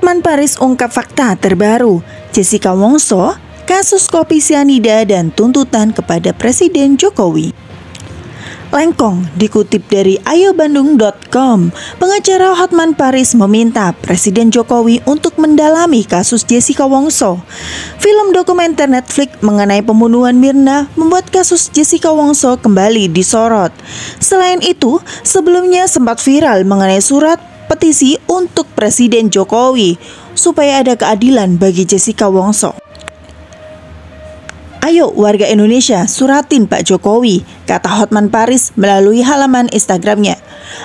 Hotman Paris ungkap fakta terbaru, Jessica Wongso, kasus kopi sianida dan tuntutan kepada Presiden Jokowi. Lengkong dikutip dari ayobandung.com, pengacara Hotman Paris meminta Presiden Jokowi untuk mendalami kasus Jessica Wongso. Film dokumenter Netflix mengenai pembunuhan Mirna membuat kasus Jessica Wongso kembali disorot. Selain itu, sebelumnya sempat viral mengenai surat petisi untuk Presiden Jokowi supaya ada keadilan bagi Jessica Wongso. Ayo warga Indonesia suratin Pak Jokowi, kata Hotman Paris melalui halaman Instagramnya.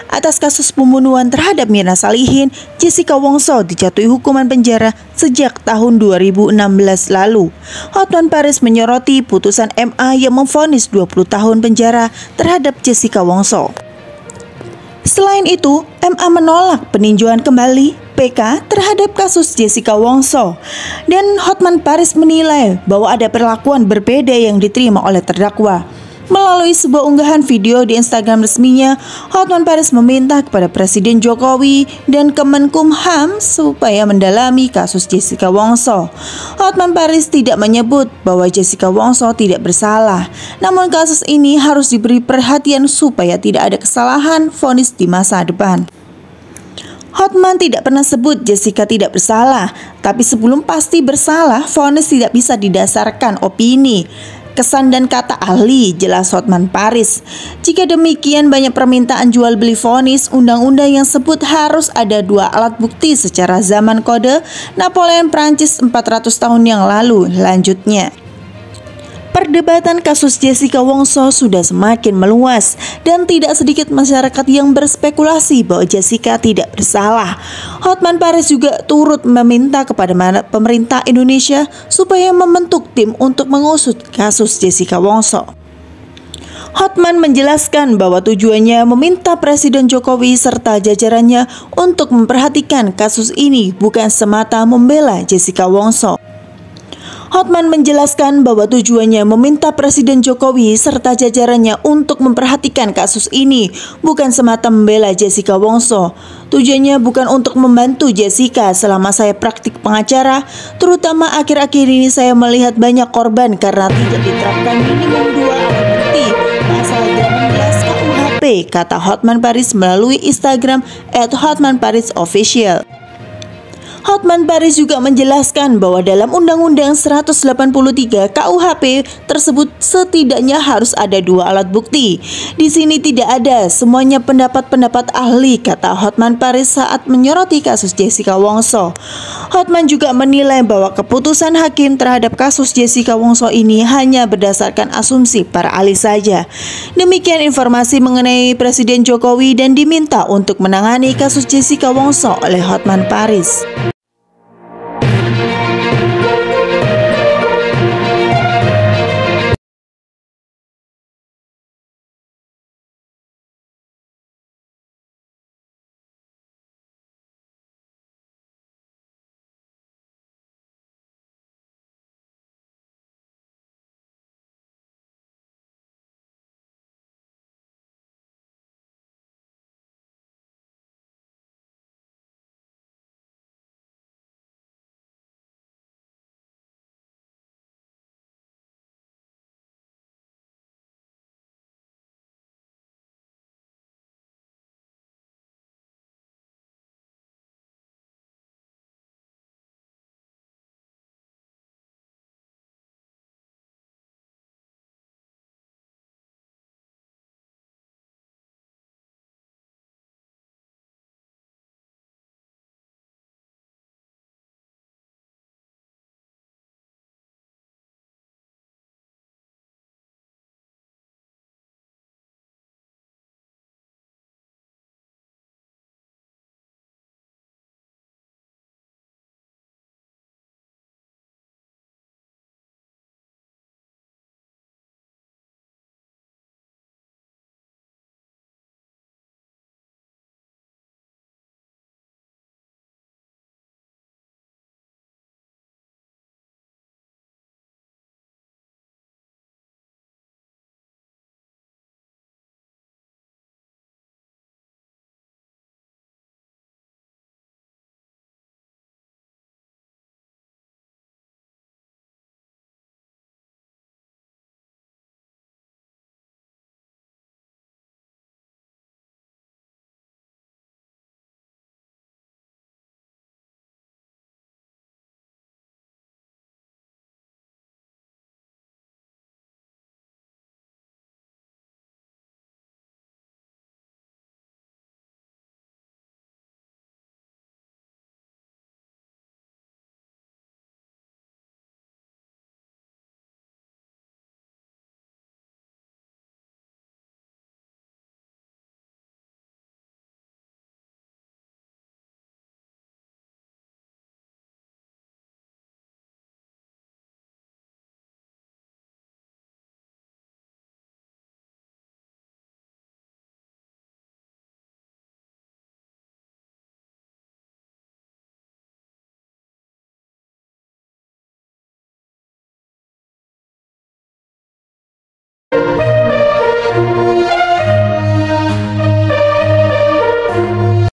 Atas kasus pembunuhan terhadap Mirna Salihin, Jessica Wongso dijatuhi hukuman penjara sejak tahun 2016 lalu. Hotman Paris menyoroti putusan MA yang memvonis 20 tahun penjara terhadap Jessica Wongso. Selain itu, MA menolak peninjauan kembali PK terhadap kasus Jessica Wongso. Dan Hotman Paris menilai bahwa ada perlakuan berbeda yang diterima oleh terdakwa. Melalui sebuah unggahan video di Instagram resminya, Hotman Paris meminta kepada Presiden Jokowi dan Kemenkumham supaya mendalami kasus Jessica Wongso. Hotman Paris tidak menyebut bahwa Jessica Wongso tidak bersalah, namun kasus ini harus diberi perhatian supaya tidak ada kesalahan vonis di masa depan. Hotman tidak pernah sebut Jessica tidak bersalah, tapi sebelum pasti bersalah, vonis tidak bisa didasarkan opini, kesan dan kata ahli, jelas Hotman Paris. Jika demikian, banyak permintaan jual beli vonis, undang-undang yang sebut harus ada 2 alat bukti secara zaman kode Napoleon Prancis 400 tahun yang lalu. Lanjutnya, perdebatan kasus Jessica Wongso sudah semakin meluas dan tidak sedikit masyarakat yang berspekulasi bahwa Jessica tidak bersalah. Hotman Paris juga turut meminta kepada pemerintah Indonesia supaya membentuk tim untuk mengusut kasus Jessica Wongso. Hotman menjelaskan bahwa tujuannya meminta Presiden Jokowi serta jajarannya untuk memperhatikan kasus ini bukan semata membela Jessica Wongso. Hotman menjelaskan bahwa tujuannya meminta Presiden Jokowi serta jajarannya untuk memperhatikan kasus ini bukan semata membela Jessica Wongso. Tujuannya bukan untuk membantu Jessica selama saya praktik pengacara, terutama akhir-akhir ini saya melihat banyak korban karena tidak diterapkan minimum 2 alat bukti pasal 18 KUHP, kata Hotman Paris melalui Instagram @hotmanparisofficial. Hotman Paris juga menjelaskan bahwa dalam Undang-Undang 183 KUHP tersebut setidaknya harus ada 2 alat bukti. Di sini tidak ada, semuanya pendapat-pendapat ahli, kata Hotman Paris saat menyoroti kasus Jessica Wongso. Hotman juga menilai bahwa keputusan hakim terhadap kasus Jessica Wongso ini hanya berdasarkan asumsi para ahli saja. Demikian informasi mengenai Presiden Jokowi dan diminta untuk menangani kasus Jessica Wongso oleh Hotman Paris.